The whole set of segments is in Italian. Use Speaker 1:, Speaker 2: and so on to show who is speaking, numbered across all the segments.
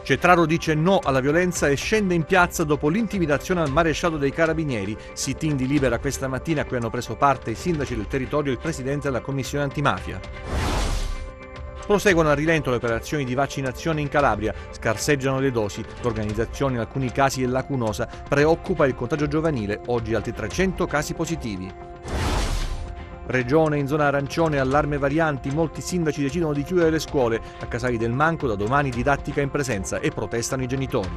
Speaker 1: Cetraro dice no alla violenza e scende in piazza dopo l'intimidazione al maresciallo dei Carabinieri. Sit-in di Libera questa mattina a cui hanno preso parte i sindaci del territorio e il presidente della commissione antimafia. Proseguono a rilento le operazioni di vaccinazione in Calabria, scarseggiano le dosi, l'organizzazione in alcuni casi è lacunosa, preoccupa il contagio giovanile, oggi altri 300 casi positivi. Regione in zona arancione, allarme varianti, molti sindaci decidono di chiudere le scuole, a Casali del Manco da domani didattica in presenza e protestano i genitori.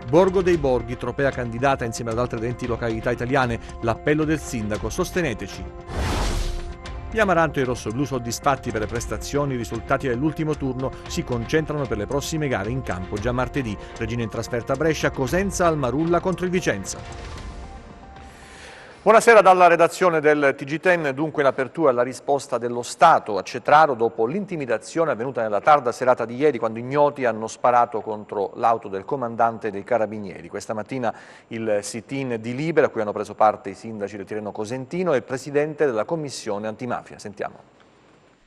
Speaker 1: Borgo dei Borghi, Tropea candidata insieme ad altre 20 località italiane, l'appello del sindaco, sosteneteci. Gli Amaranto e i rossoblù soddisfatti per le prestazioni, i risultati dell'ultimo turno si concentrano per le prossime gare in campo già martedì. Regina in trasferta a Brescia, Cosenza al Marulla contro il Vicenza. Buonasera dalla redazione del TG10, dunque in apertura la risposta dello Stato a Cetraro dopo l'intimidazione avvenuta nella tarda serata di ieri quando ignoti hanno sparato contro l'auto del comandante dei Carabinieri. Questa mattina il sit-in di Libera a cui hanno preso parte i sindaci del Tirreno Cosentino e il presidente della commissione antimafia. Sentiamo.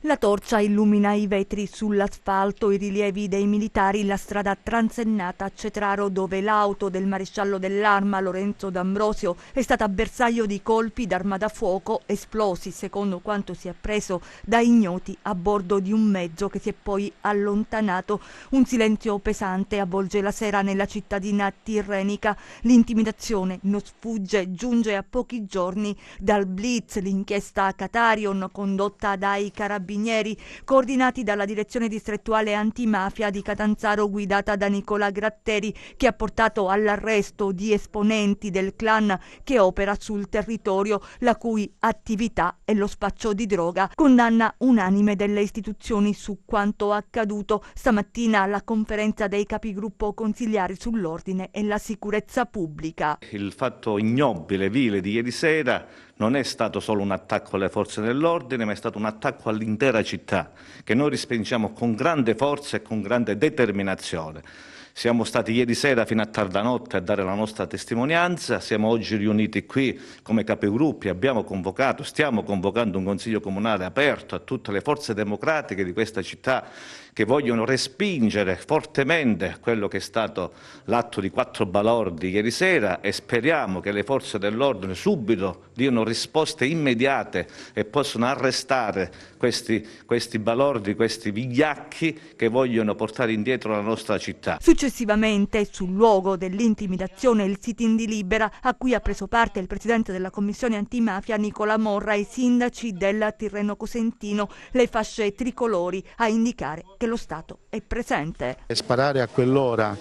Speaker 2: La torcia illumina i vetri sull'asfalto, i rilievi dei militari, la strada transennata a Cetraro dove l'auto del maresciallo dell'Arma Lorenzo D'Ambrosio è stata bersaglio di colpi d'arma da fuoco esplosi, secondo quanto si è appreso da ignoti a bordo di un mezzo che si è poi allontanato. Un silenzio pesante avvolge la sera nella cittadina tirrenica. L'intimidazione non sfugge, giunge a pochi giorni dal blitz, l'inchiesta Catarion condotta dai carabinieri coordinati dalla direzione distrettuale antimafia di Catanzaro guidata da Nicola Gratteri, che ha portato all'arresto di esponenti del clan che opera sul territorio, la cui attività è lo spaccio di droga. Condanna unanime delle istituzioni su quanto accaduto. Stamattina alla conferenza dei capigruppo consigliari sull'ordine e la sicurezza pubblica.
Speaker 3: Il fatto ignobile, vile di ieri sera non è stato solo un attacco alle forze dell'ordine, ma è stato un attacco all'intera città, che noi respingiamo con grande forza e con grande determinazione. Siamo stati ieri sera fino a tarda notte a dare la nostra testimonianza, siamo oggi riuniti qui come capigruppi, stiamo convocando un consiglio comunale aperto a tutte le forze democratiche di questa città che vogliono respingere fortemente quello che è stato l'atto di 4 balordi ieri sera e speriamo che le forze dell'ordine subito diano risposte immediate e possano arrestare questi balordi, questi vigliacchi che vogliono portare indietro la nostra città.
Speaker 2: Successivamente, sul luogo dell'intimidazione, il sit-in di Libera, a cui ha preso parte il presidente della commissione antimafia Nicola Morra e i sindaci del Tirreno Cosentino, le fasce tricolori a indicare che lo Stato è presente.
Speaker 4: Sparare a quell'ora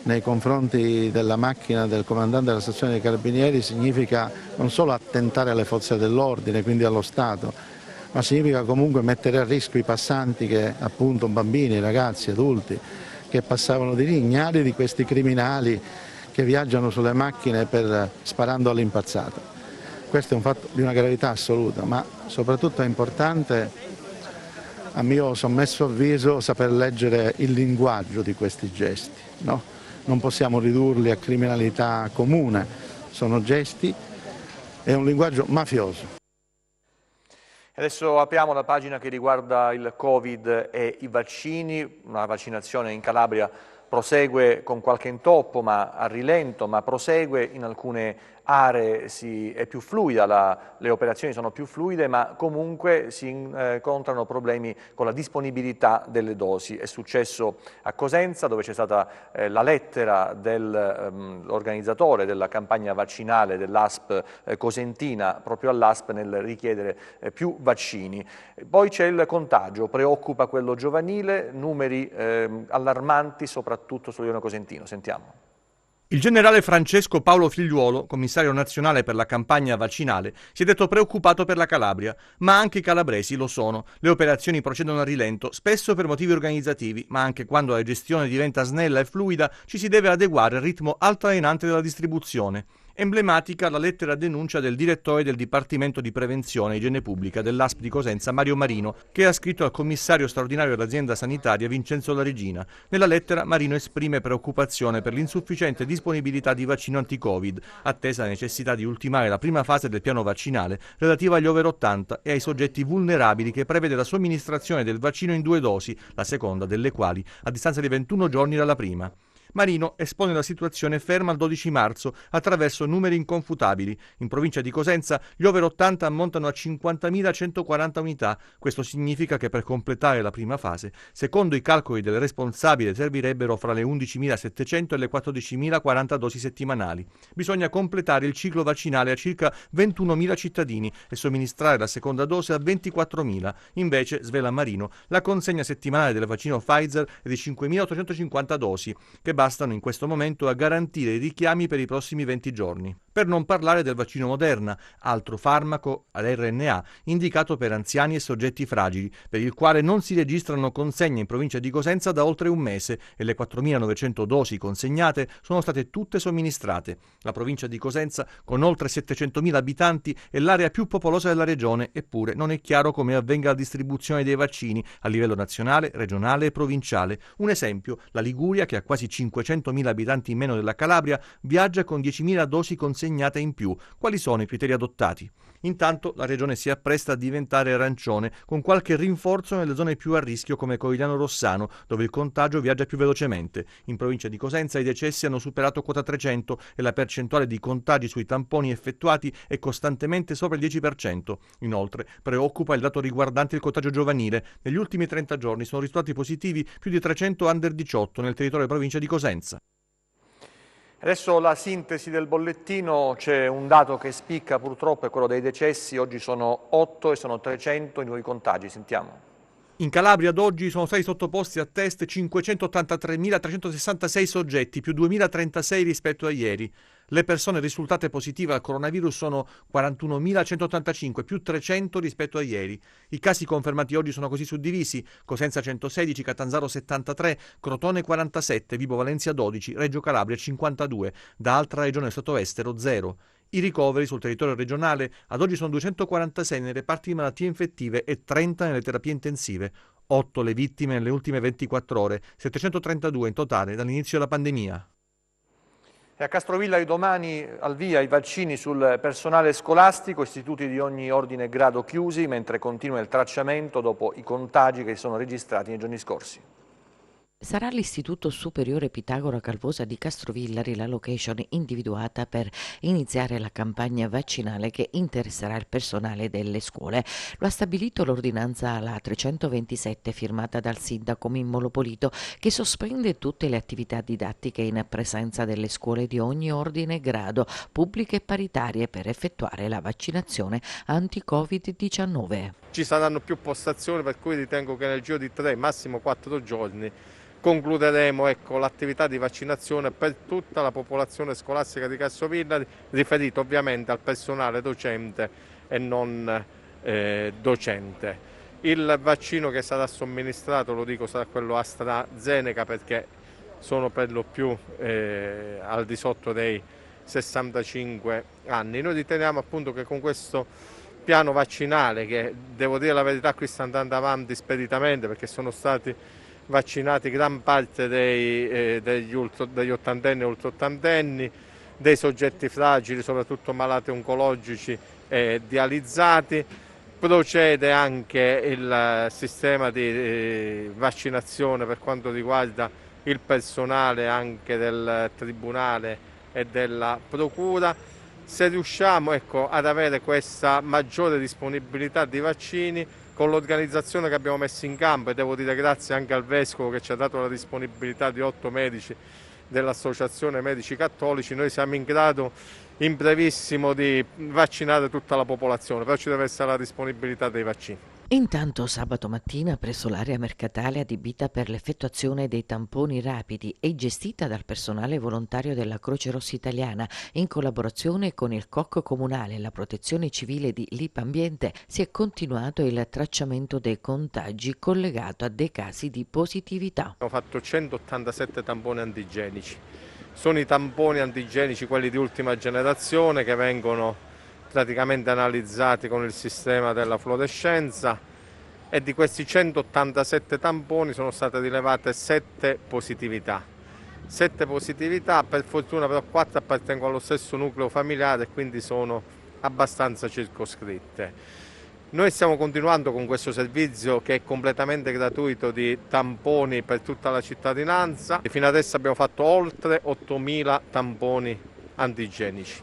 Speaker 4: nei confronti della macchina del comandante della stazione dei Carabinieri significa non solo attentare alle forze dell'ordine, quindi allo Stato, ma significa comunque mettere a rischio i passanti, che appunto bambini, ragazzi, adulti, che passavano di lì, ignari di questi criminali che viaggiano sulle macchine sparando all'impazzata. Questo è un fatto di una gravità assoluta, ma soprattutto è importante, a mio sommesso avviso, saper leggere il linguaggio di questi gesti, no? Non possiamo ridurli a criminalità comune, sono gesti, è un linguaggio mafioso.
Speaker 1: Adesso apriamo la pagina che riguarda il Covid e i vaccini. Una vaccinazione in Calabria prosegue con qualche intoppo, ma a rilento, ma prosegue. In alcune aree è più fluida, le operazioni sono più fluide, ma comunque si incontrano problemi con la disponibilità delle dosi. È successo a Cosenza, dove c'è stata la lettera dell'organizzatore della campagna vaccinale dell'ASP cosentina proprio all'ASP nel richiedere più vaccini. Poi c'è il contagio, preoccupa quello giovanile, numeri allarmanti soprattutto sul Tirreno Cosentino. Sentiamo. Il generale Francesco Paolo Figliuolo, commissario nazionale per la campagna vaccinale, si è detto preoccupato per la Calabria, ma anche i calabresi lo sono. Le operazioni procedono a rilento, spesso per motivi organizzativi, ma anche quando la gestione diventa snella e fluida ci si deve adeguare al ritmo altalenante della distribuzione. Emblematica la lettera denuncia del direttore del Dipartimento di Prevenzione e Igiene Pubblica dell'ASP di Cosenza, Mario Marino, che ha scritto al commissario straordinario dell'azienda sanitaria Vincenzo La Regina. Nella lettera Marino esprime preoccupazione per l'insufficiente disponibilità di vaccino anti-Covid, attesa la necessità di ultimare la prima fase del piano vaccinale relativa agli over 80 e ai soggetti vulnerabili, che prevede la somministrazione del vaccino in 2 dosi, la seconda delle quali a distanza di 21 giorni dalla prima. Marino espone la situazione ferma al 12 marzo attraverso numeri inconfutabili. In provincia di Cosenza gli over 80 ammontano a 50.140 unità. Questo significa che per completare la prima fase, secondo i calcoli del responsabile, servirebbero fra le 11.700 e le 14.040 dosi settimanali. Bisogna completare il ciclo vaccinale a circa 21.000 cittadini e somministrare la seconda dose a 24.000. Invece, svela Marino, la consegna settimanale del vaccino Pfizer è di 5.850 dosi, che bastano in questo momento a garantire i richiami per i prossimi 20 giorni. Per non parlare del vaccino Moderna, altro farmaco all'RNA indicato per anziani e soggetti fragili, per il quale non si registrano consegne in provincia di Cosenza da oltre un mese e le 4.900 dosi consegnate sono state tutte somministrate. La provincia di Cosenza, con oltre 700.000 abitanti, è l'area più popolosa della regione, eppure non è chiaro come avvenga la distribuzione dei vaccini a livello nazionale, regionale e provinciale. Un esempio, la Liguria, che ha quasi 500.000 abitanti in meno della Calabria, viaggia con 10.000 dosi consegnate in più. Quali sono i criteri adottati? Intanto la regione si appresta a diventare arancione, con qualche rinforzo nelle zone più a rischio come Cogliano Rossano, dove il contagio viaggia più velocemente. In provincia di Cosenza i decessi hanno superato quota 300 e la percentuale di contagi sui tamponi effettuati è costantemente sopra il 10%. Inoltre preoccupa il dato riguardante il contagio giovanile. Negli ultimi 30 giorni sono risultati positivi più di 300 under 18 nel territorio della provincia di Cosenza.
Speaker 5: Adesso la sintesi del bollettino: c'è un dato che spicca purtroppo, è quello dei decessi. Oggi sono 8 e sono 300 i nuovi contagi. Sentiamo.
Speaker 1: In Calabria ad oggi sono stati sottoposti a test 583.366 soggetti, più 2.036 rispetto a ieri. Le persone risultate positive al coronavirus sono 41.185, più 300 rispetto a ieri. I casi confermati oggi sono così suddivisi: Cosenza 116, Catanzaro 73, Crotone 47, Vibo Valentia 12, Reggio Calabria 52, da altra regione sottoestero 0. I ricoveri sul territorio regionale ad oggi sono 246 nei reparti di malattie infettive e 30 nelle terapie intensive. 8 le vittime nelle ultime 24 ore, 732 in totale dall'inizio della pandemia.
Speaker 5: E a Castrovillari domani al via i vaccini sul personale scolastico, istituti di ogni ordine e grado chiusi, mentre continua il tracciamento dopo i contagi che sono registrati nei giorni scorsi.
Speaker 6: Sarà l'Istituto Superiore Pitagora Calvosa di Castrovillari la location individuata per iniziare la campagna vaccinale che interesserà il personale delle scuole. Lo ha stabilito l'ordinanza la 327 firmata dal sindaco Mimmolo Polito, che sospende tutte le attività didattiche in presenza delle scuole di ogni ordine e grado, pubbliche e paritarie, per effettuare la vaccinazione anti-Covid-19.
Speaker 7: Ci saranno più postazioni, per cui ritengo che nel giro di 3, massimo 4 giorni concluderemo l'attività di vaccinazione per tutta la popolazione scolastica di Castrovillari, riferito ovviamente al personale docente e non docente. Il vaccino che sarà somministrato, lo dico, sarà quello AstraZeneca, perché sono per lo più al di sotto dei 65 anni. Noi riteniamo appunto che con questo piano vaccinale, che devo dire la verità qui sta andando avanti speditamente, perché sono stati vaccinati gran parte degli ottantenni e ultraottantenni, dei soggetti fragili, soprattutto malati oncologici e dializzati. Procede anche il sistema di vaccinazione per quanto riguarda il personale anche del Tribunale e della Procura. Se riusciamo ad avere questa maggiore disponibilità di vaccini, con l'organizzazione che abbiamo messo in campo, e devo dire grazie anche al Vescovo che ci ha dato la disponibilità di 8 medici dell'Associazione Medici Cattolici, noi siamo in grado in brevissimo di vaccinare tutta la popolazione, però ci deve essere la disponibilità dei vaccini.
Speaker 6: Intanto sabato mattina presso l'area mercatale adibita per l'effettuazione dei tamponi rapidi e gestita dal personale volontario della Croce Rossa Italiana in collaborazione con il COC comunale e la Protezione Civile di Lipambiente, si è continuato il tracciamento dei contagi collegato a dei casi di positività.
Speaker 7: Abbiamo fatto 187 tamponi antigenici, sono i tamponi antigenici, quelli di ultima generazione, che vengono praticamente analizzati con il sistema della fluorescenza, e di questi 187 tamponi sono state rilevate 7 positività. 7 positività, per fortuna però 4 appartengono allo stesso nucleo familiare, quindi sono abbastanza circoscritte. Noi stiamo continuando con questo servizio, che è completamente gratuito, di tamponi per tutta la cittadinanza. Fino adesso abbiamo fatto oltre 8.000 tamponi antigenici.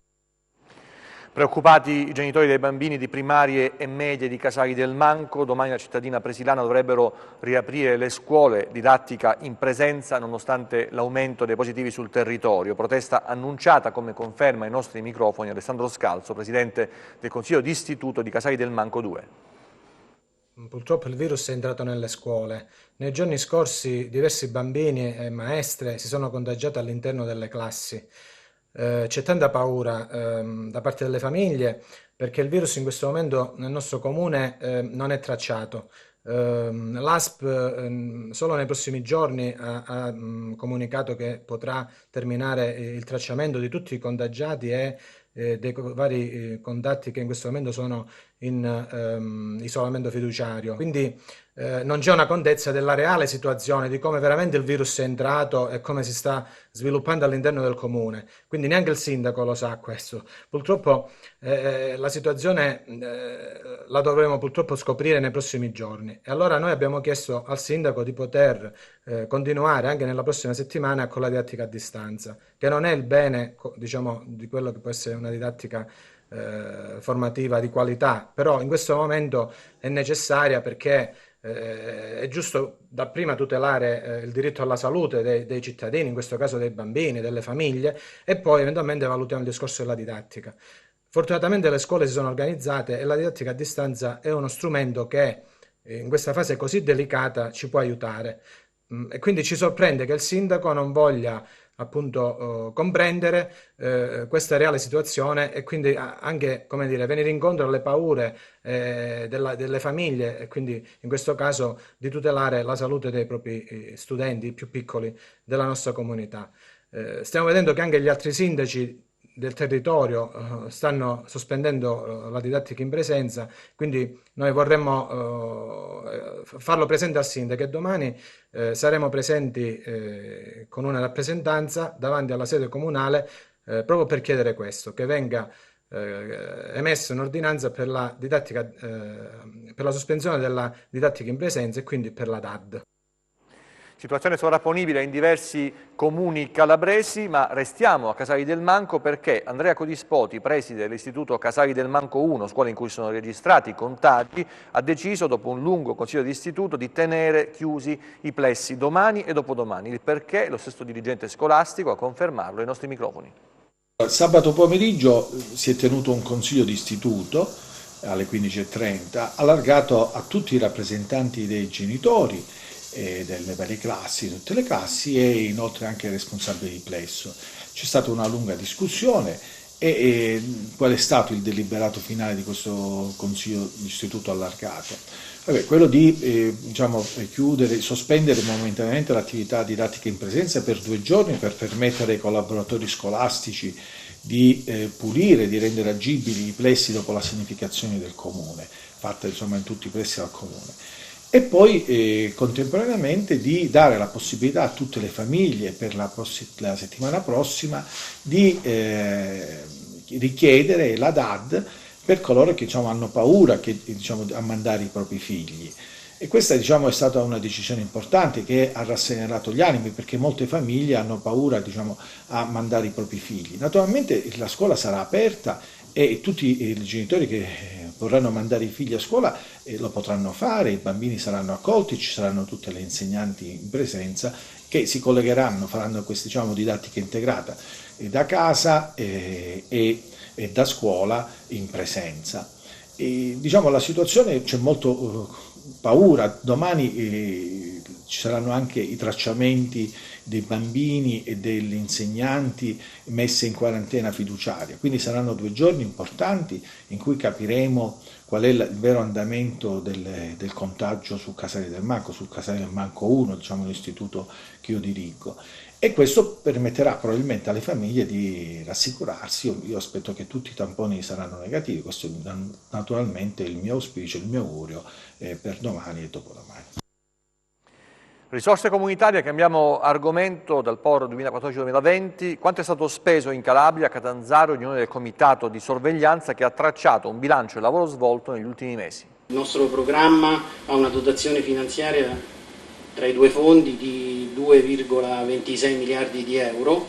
Speaker 1: Preoccupati i genitori dei bambini di primarie e medie di Casali del Manco, domani la cittadina presilana dovrebbero riaprire le scuole, didattica in presenza nonostante l'aumento dei positivi sul territorio. Protesta annunciata, come conferma ai nostri microfoni Alessandro Scalzo, presidente del Consiglio d'Istituto di Casali del Manco 2.
Speaker 8: Purtroppo il virus è entrato nelle scuole. Nei giorni scorsi diversi bambini e maestre si sono contagiati all'interno delle classi. C'è tanta paura da parte delle famiglie, perché il virus in questo momento nel nostro comune non è tracciato. L'ASP solo nei prossimi giorni ha comunicato che potrà terminare il tracciamento di tutti i contagiati e dei vari contatti che in questo momento sono in isolamento fiduciario. Quindi non c'è una contezza della reale situazione, di come veramente il virus è entrato e come si sta sviluppando all'interno del comune. Quindi neanche il sindaco lo sa questo. Purtroppo la situazione la dovremo purtroppo scoprire nei prossimi giorni. E allora noi abbiamo chiesto al sindaco di poter continuare anche nella prossima settimana con la didattica a distanza, che non è il bene, diciamo, di quello che può essere una didattica formativa di qualità, però in questo momento è necessaria, perché è giusto dapprima tutelare il diritto alla salute dei cittadini, in questo caso dei bambini, delle famiglie, e poi eventualmente valutiamo il discorso della didattica. Fortunatamente le scuole si sono organizzate e la didattica a distanza è uno strumento che in questa fase così delicata ci può aiutare. E quindi ci sorprende che il sindaco non voglia appunto comprendere questa reale situazione, e quindi anche, come dire, venire incontro alle paure delle famiglie, e quindi in questo caso di tutelare la salute dei propri studenti più piccoli della nostra comunità. Stiamo vedendo che anche gli altri sindaci del territorio stanno sospendendo la didattica in presenza, quindi noi vorremmo farlo presente al sindaco, e domani saremo presenti con una rappresentanza davanti alla sede comunale proprio per chiedere questo, che venga emessa un'ordinanza per la didattica, per la sospensione della didattica in presenza, e quindi per la DAD.
Speaker 1: Situazione sovrapponibile in diversi comuni calabresi, ma restiamo a Casali del Manco perché Andrea Codispoti, preside dell'Istituto Casali del Manco 1, scuola in cui sono registrati contagi, ha deciso, dopo un lungo consiglio di istituto, di tenere chiusi i plessi domani e dopodomani. Il perché, lo stesso dirigente scolastico a confermarlo ai nostri microfoni.
Speaker 9: Sabato pomeriggio si è tenuto un consiglio di istituto alle 15:30, allargato a tutti i rappresentanti dei genitori delle varie classi, tutte le classi, e inoltre anche ai responsabili di plesso. C'è stata una lunga discussione e qual è stato il deliberato finale di questo consiglio di istituto allargato? Quello di chiudere, sospendere momentaneamente l'attività didattica in presenza per 2 giorni, per permettere ai collaboratori scolastici di pulire, di rendere agibili i plessi dopo la sanificazione del comune, fatta in tutti i plessi dal comune. E poi contemporaneamente di dare la possibilità a tutte le famiglie per la settimana prossima di richiedere la DAD per coloro che hanno paura a mandare i propri figli. E questa è stata una decisione importante che ha rasserenato gli animi, perché molte famiglie hanno paura a mandare i propri figli. Naturalmente la scuola sarà aperta e tutti i genitori che vorranno mandare i figli a scuola lo potranno fare, i bambini saranno accolti, ci saranno tutte le insegnanti in presenza che si collegheranno, faranno questa didattica integrata da casa e da scuola in presenza. E, la situazione, c'è molto paura, domani ci saranno anche i tracciamenti dei bambini e degli insegnanti messi in quarantena fiduciaria, quindi saranno 2 giorni importanti in cui capiremo qual è il vero andamento del contagio su Casale del Manco, sul Casale del Manco 1, diciamo l'istituto che io dirigo. E questo permetterà probabilmente alle famiglie di rassicurarsi. Io aspetto che tutti i tamponi saranno negativi, questo è naturalmente il mio auspicio, il mio augurio per domani e dopodomani.
Speaker 5: Risorse comunitarie, cambiamo argomento dal POR 2014-2020. Quanto è stato speso in Calabria, a Catanzaro, riunione del comitato di sorveglianza che ha tracciato un bilancio del lavoro svolto negli ultimi mesi?
Speaker 10: Il nostro programma ha una dotazione finanziaria tra i due fondi di 2,26 miliardi di euro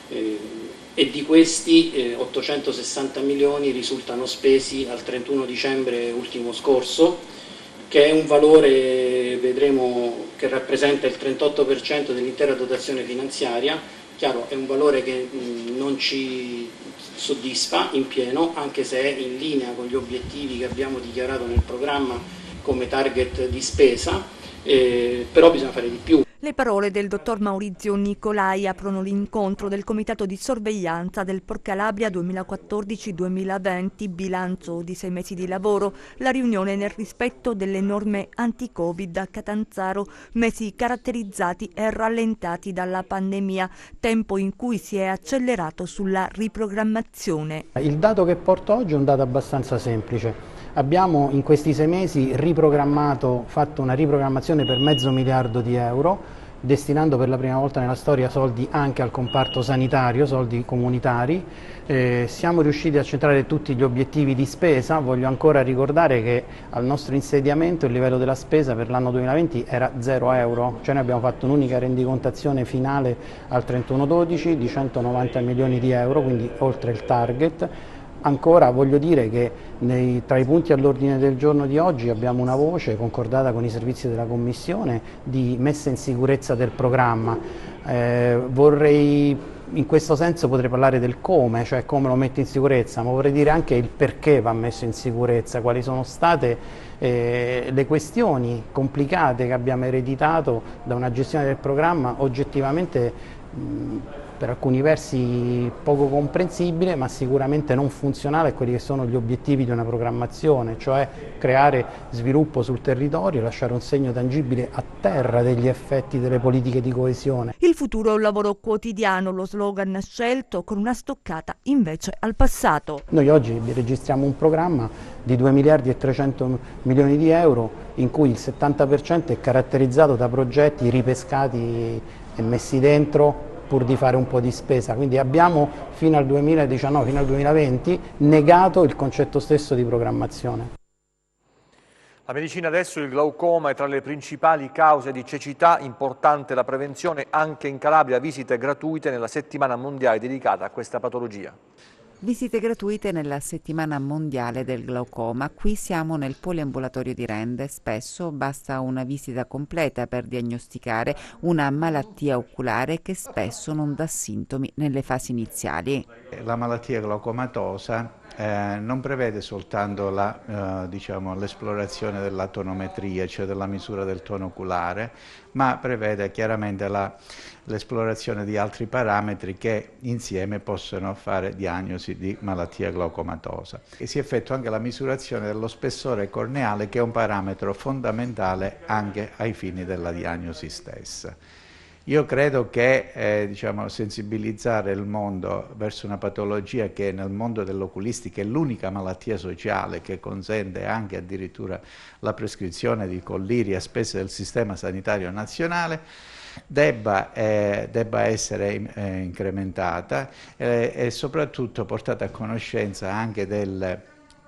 Speaker 10: e di questi 860 milioni risultano spesi al 31 dicembre ultimo scorso, che è un valore, vedremo, che rappresenta il 38% dell'intera dotazione finanziaria. Chiaro, è un valore che non ci soddisfa in pieno, anche se è in linea con gli obiettivi che abbiamo dichiarato nel programma come target di spesa, però bisogna fare di più.
Speaker 2: Le parole del dottor Maurizio Nicolai aprono l'incontro del comitato di sorveglianza del POR Calabria 2014-2020, bilancio di 6 mesi di lavoro, la riunione nel rispetto delle norme anti-Covid a Catanzaro, mesi caratterizzati e rallentati dalla pandemia, tempo in cui si è accelerato sulla riprogrammazione.
Speaker 11: Il dato che porto oggi è un dato abbastanza semplice. Abbiamo in questi 6 mesi fatto una riprogrammazione per $500 milioni, destinando per la prima volta nella storia soldi anche al comparto sanitario, soldi comunitari. Siamo riusciti a centrare tutti gli obiettivi di spesa. Voglio ancora ricordare che al nostro insediamento il livello della spesa per l'anno 2020 era €0, cioè noi abbiamo fatto un'unica rendicontazione finale al 31/12 di €190 milioni, quindi oltre il target. Ancora voglio dire che tra i punti all'ordine del giorno di oggi abbiamo una voce concordata con i servizi della Commissione di messa in sicurezza del programma. In questo senso potrei parlare del come, cioè come lo metto in sicurezza, ma vorrei dire anche il perché va messo in sicurezza, quali sono state le questioni complicate che abbiamo ereditato da una gestione del programma oggettivamente per alcuni versi poco comprensibile, ma sicuramente non funzionale a quelli che sono gli obiettivi di una programmazione, cioè creare sviluppo sul territorio e lasciare un segno tangibile a terra degli effetti delle politiche di coesione.
Speaker 2: Il futuro è un lavoro quotidiano, lo slogan scelto con una stoccata invece al passato.
Speaker 11: Noi oggi registriamo un programma di €2,3 miliardi in cui il 70% è caratterizzato da progetti ripescati e messi dentro pur di fare un po' di spesa, quindi abbiamo fino al 2019, fino al 2020 negato il concetto stesso di programmazione.
Speaker 5: La medicina adesso, il glaucoma è tra le principali cause di cecità, importante la prevenzione anche in Calabria, visite gratuite nella settimana mondiale dedicata a questa patologia.
Speaker 12: Visite gratuite nella settimana mondiale del glaucoma. Qui siamo nel poliambulatorio di Rende. Spesso basta una visita completa per diagnosticare una malattia oculare che spesso non dà sintomi nelle fasi iniziali.
Speaker 13: La malattia glaucomatosa non prevede soltanto l'esplorazione della tonometria, cioè della misura del tono oculare, ma prevede chiaramente l'esplorazione di altri parametri che insieme possono fare diagnosi di malattia glaucomatosa. E si effettua anche la misurazione dello spessore corneale, che è un parametro fondamentale anche ai fini della diagnosi stessa. Io credo che sensibilizzare il mondo verso una patologia che nel mondo dell'oculistica è l'unica malattia sociale che consente anche addirittura la prescrizione di colliri a spese del sistema sanitario nazionale debba essere incrementata e soprattutto portata a conoscenza anche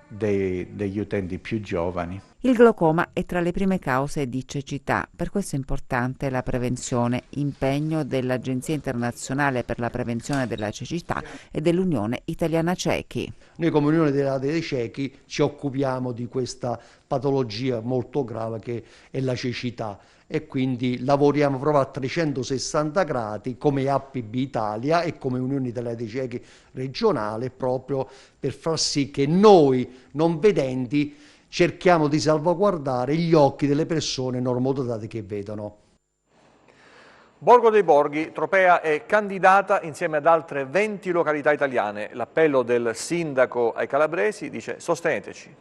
Speaker 13: degli utenti più giovani.
Speaker 12: Il glaucoma è tra le prime cause di cecità, per questo è importante la prevenzione, impegno dell'Agenzia Internazionale per la Prevenzione della Cecità e dell'Unione Italiana Ciechi.
Speaker 14: Noi come Unione dei Ciechi ci occupiamo di questa patologia molto grave che è la cecità e quindi lavoriamo proprio a 360 gradi come APB Italia e come Unione Italiana dei Ciechi regionale proprio per far sì che noi non vedenti cerchiamo di salvaguardare gli occhi delle persone normodotate che vedono.
Speaker 5: Borgo dei Borghi, Tropea è candidata insieme ad altre 20 località italiane. L'appello del sindaco ai calabresi dice: sosteneteci.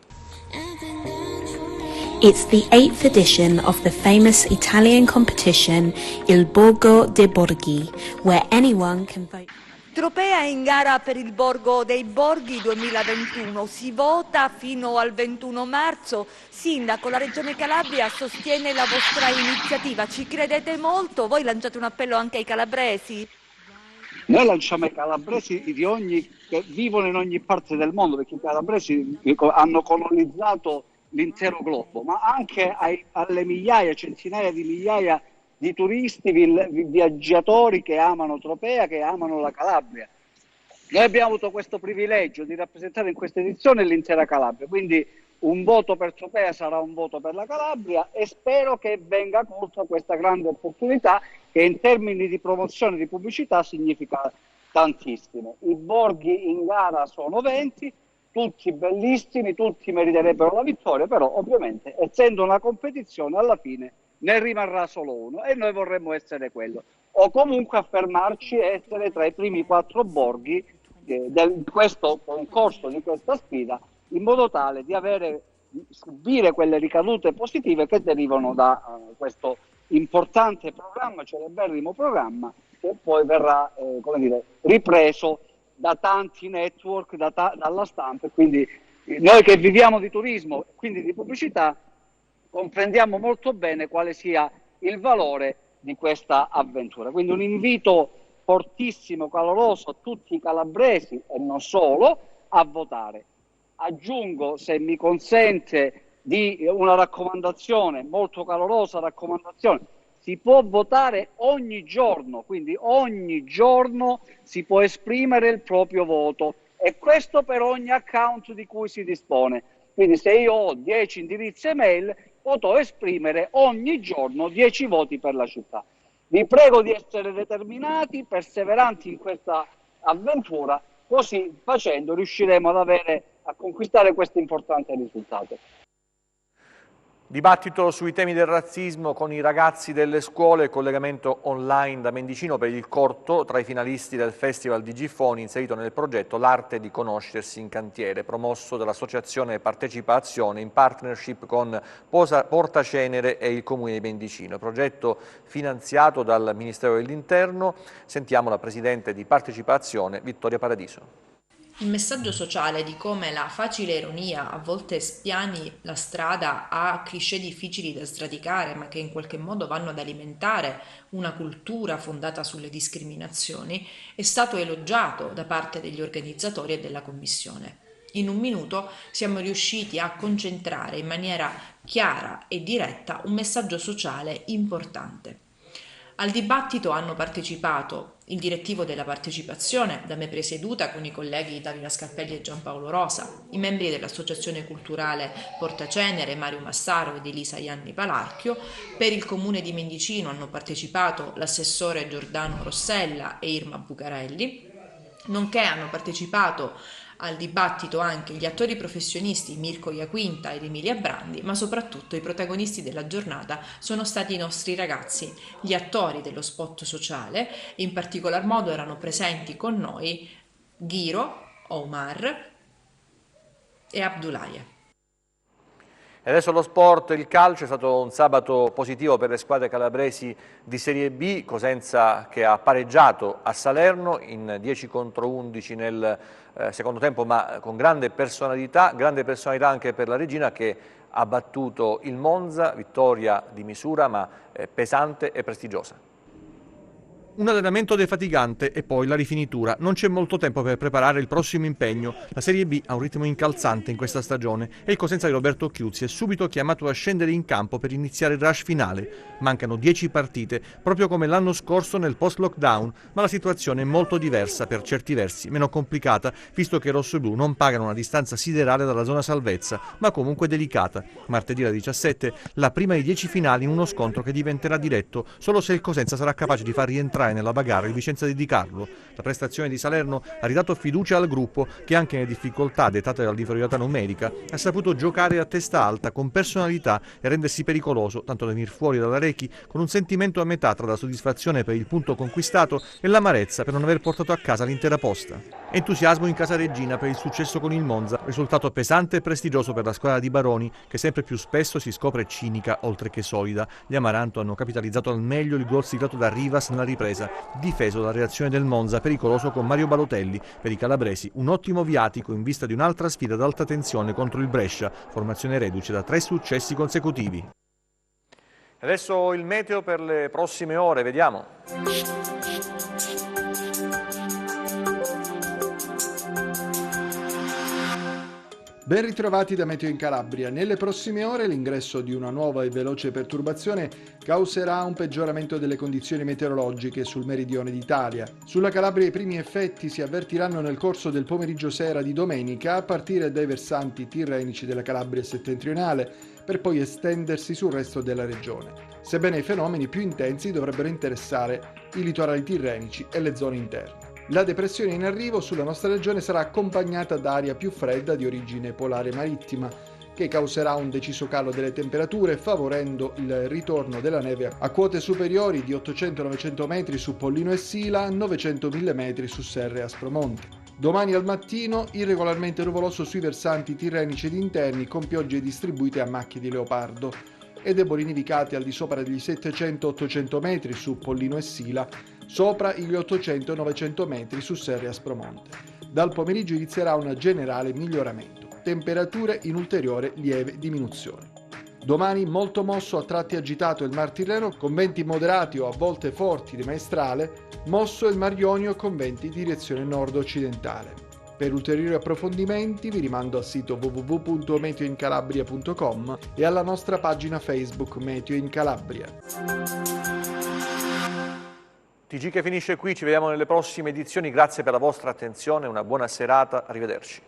Speaker 15: It's the 8th edition of the famous Italian competition Il Borgo dei Borghi, where anyone can vote.
Speaker 2: Tropea in gara per il Borgo dei Borghi 2021. Si vota fino al 21 marzo. Sindaco, la Regione Calabria sostiene la vostra iniziativa. Ci credete molto? Voi lanciate un appello anche ai calabresi?
Speaker 16: Noi lanciamo ai calabresi che vivono in ogni parte del mondo, perché i calabresi hanno colonizzato l'intero globo, ma anche alle migliaia, centinaia di migliaia di turisti, viaggiatori che amano Tropea, che amano la Calabria. Noi abbiamo avuto questo privilegio di rappresentare in questa edizione l'intera Calabria, quindi un voto per Tropea sarà un voto per la Calabria e spero che venga colta questa grande opportunità che in termini di promozione e di pubblicità significa tantissimo. I borghi in gara sono 20, tutti bellissimi, tutti meriterebbero la vittoria, però ovviamente essendo una competizione alla fine ne rimarrà solo uno e noi vorremmo essere quello, o comunque affermarci e essere tra i primi 4 borghi di questo concorso, di questa sfida, in modo tale di subire quelle ricadute positive che derivano da questo importante programma, celeberrimo programma, che poi verrà ripreso da tanti network, dalla stampa, e quindi noi che viviamo di turismo e quindi di pubblicità comprendiamo molto bene quale sia il valore di questa avventura. Quindi un invito fortissimo, caloroso a tutti i calabresi e non solo a votare. Aggiungo, se mi consente, di una raccomandazione, molto calorosa raccomandazione. Si può votare ogni giorno, quindi ogni giorno si può esprimere il proprio voto e questo per ogni account di cui si dispone. Quindi se io ho 10 indirizzi email, potrò esprimere ogni giorno 10 voti per la città. Vi prego di essere determinati, perseveranti in questa avventura, così facendo riusciremo a conquistare questo importante risultato.
Speaker 1: Dibattito sui temi del razzismo con i ragazzi delle scuole, collegamento online da Mendicino per il corto tra i finalisti del Festival di Giffoni inserito nel progetto L'arte di conoscersi in cantiere, promosso dall'Associazione Partecipazione in partnership con Portacenere e il Comune di Mendicino. Progetto finanziato dal Ministero dell'Interno. Sentiamo la Presidente di Partecipazione, Vittoria Paradiso.
Speaker 17: Il messaggio sociale di come la facile ironia a volte spiani la strada a cliché difficili da sradicare, ma che in qualche modo vanno ad alimentare una cultura fondata sulle discriminazioni, è stato elogiato da parte degli organizzatori e della Commissione. In un minuto siamo riusciti a concentrare in maniera chiara e diretta un messaggio sociale importante. Al dibattito hanno partecipato il direttivo della partecipazione, da me presieduta con i colleghi Davide Scarpelli e Giampaolo Rosa, i membri dell'Associazione Culturale Portacenere, Mario Massaro ed Elisa Ianni Palarchio. Per il Comune di Mendicino hanno partecipato l'assessore Giordano Rossella e Irma Bucarelli, nonché hanno partecipato al dibattito anche gli attori professionisti Mirko Iaquinta ed Emilia Brandi, ma soprattutto i protagonisti della giornata sono stati i nostri ragazzi, gli attori dello spot sociale. In particolar modo erano presenti con noi Ghiro, Omar e Abdoulaye.
Speaker 1: E adesso lo sport, il calcio. È stato un sabato positivo per le squadre calabresi di Serie B, Cosenza che ha pareggiato a Salerno in 10-11 nel secondo tempo, ma con grande personalità anche per la Regina che ha battuto il Monza, vittoria di misura ma pesante e prestigiosa. Un allenamento defatigante e poi la rifinitura. Non c'è molto tempo per preparare il prossimo impegno. La Serie B ha un ritmo incalzante in questa stagione e il Cosenza di Roberto Chiuzzi è subito chiamato a scendere in campo per iniziare il rush finale. Mancano 10 partite, proprio come l'anno scorso nel post-lockdown, ma la situazione è molto diversa, per certi versi meno complicata, visto che i rossoblu non pagano una distanza siderale dalla zona salvezza, ma comunque delicata. Martedì alla 17, la prima di 10 finali in uno scontro che diventerà diretto solo se il Cosenza sarà capace di far rientrare nella bagarre il Vicenza di Di Carlo. La prestazione di Salerno ha ridato fiducia al gruppo che anche nelle difficoltà dettate dall'inferiorità numerica ha saputo giocare a testa alta con personalità e rendersi pericoloso, tanto da venire fuori dalla Rechi con un sentimento a metà tra la soddisfazione per il punto conquistato e l'amarezza per non aver portato a casa l'intera posta.
Speaker 5: Entusiasmo in Casa Regina per il successo con il Monza, risultato pesante e prestigioso per la squadra di Baroni, che sempre più spesso si scopre cinica oltre che solida. Gli Amaranto hanno capitalizzato al meglio il gol siglato da Rivas nella ripresa, difeso dalla reazione del Monza, pericoloso con Mario Balotelli. Per i calabresi un ottimo viatico in vista di un'altra sfida ad alta tensione contro il Brescia, formazione reduce da 3 successi consecutivi. Adesso il meteo per le prossime ore, vediamo.
Speaker 18: Ben ritrovati da Meteo in Calabria. Nelle prossime ore l'ingresso di una nuova e veloce perturbazione causerà un peggioramento delle condizioni meteorologiche sul meridione d'Italia. Sulla Calabria i primi effetti si avvertiranno nel corso del pomeriggio sera di domenica a partire dai versanti tirrenici della Calabria settentrionale, per poi estendersi sul resto della regione. Sebbene i fenomeni più intensi dovrebbero interessare i litorali tirrenici e le zone interne. La depressione in arrivo sulla nostra regione sarà accompagnata da aria più fredda di origine polare marittima, che causerà un deciso calo delle temperature, favorendo il ritorno della neve a quote superiori di 800-900 metri su Pollino e Sila, 900-1000 metri su Serre e Aspromonte. Domani al mattino irregolarmente nuvoloso sui versanti tirrenici ed interni, con piogge distribuite a macchie di leopardo e deboli nevicate al di sopra degli 700-800 metri su Pollino e Sila, sopra gli 800-900 metri su Serre e Aspromonte. Dal pomeriggio inizierà un generale miglioramento, temperature in ulteriore lieve diminuzione. Domani molto mosso, a tratti agitato il Mar Tirreno con venti moderati o a volte forti di maestrale, mosso il Mar Ionio con venti di direzione nord-occidentale. Per ulteriori approfondimenti vi rimando al sito www.meteoincalabria.com e alla nostra pagina Facebook Meteo in Calabria.
Speaker 5: TG che finisce qui, ci vediamo nelle prossime edizioni, grazie per la vostra attenzione, una buona serata, arrivederci.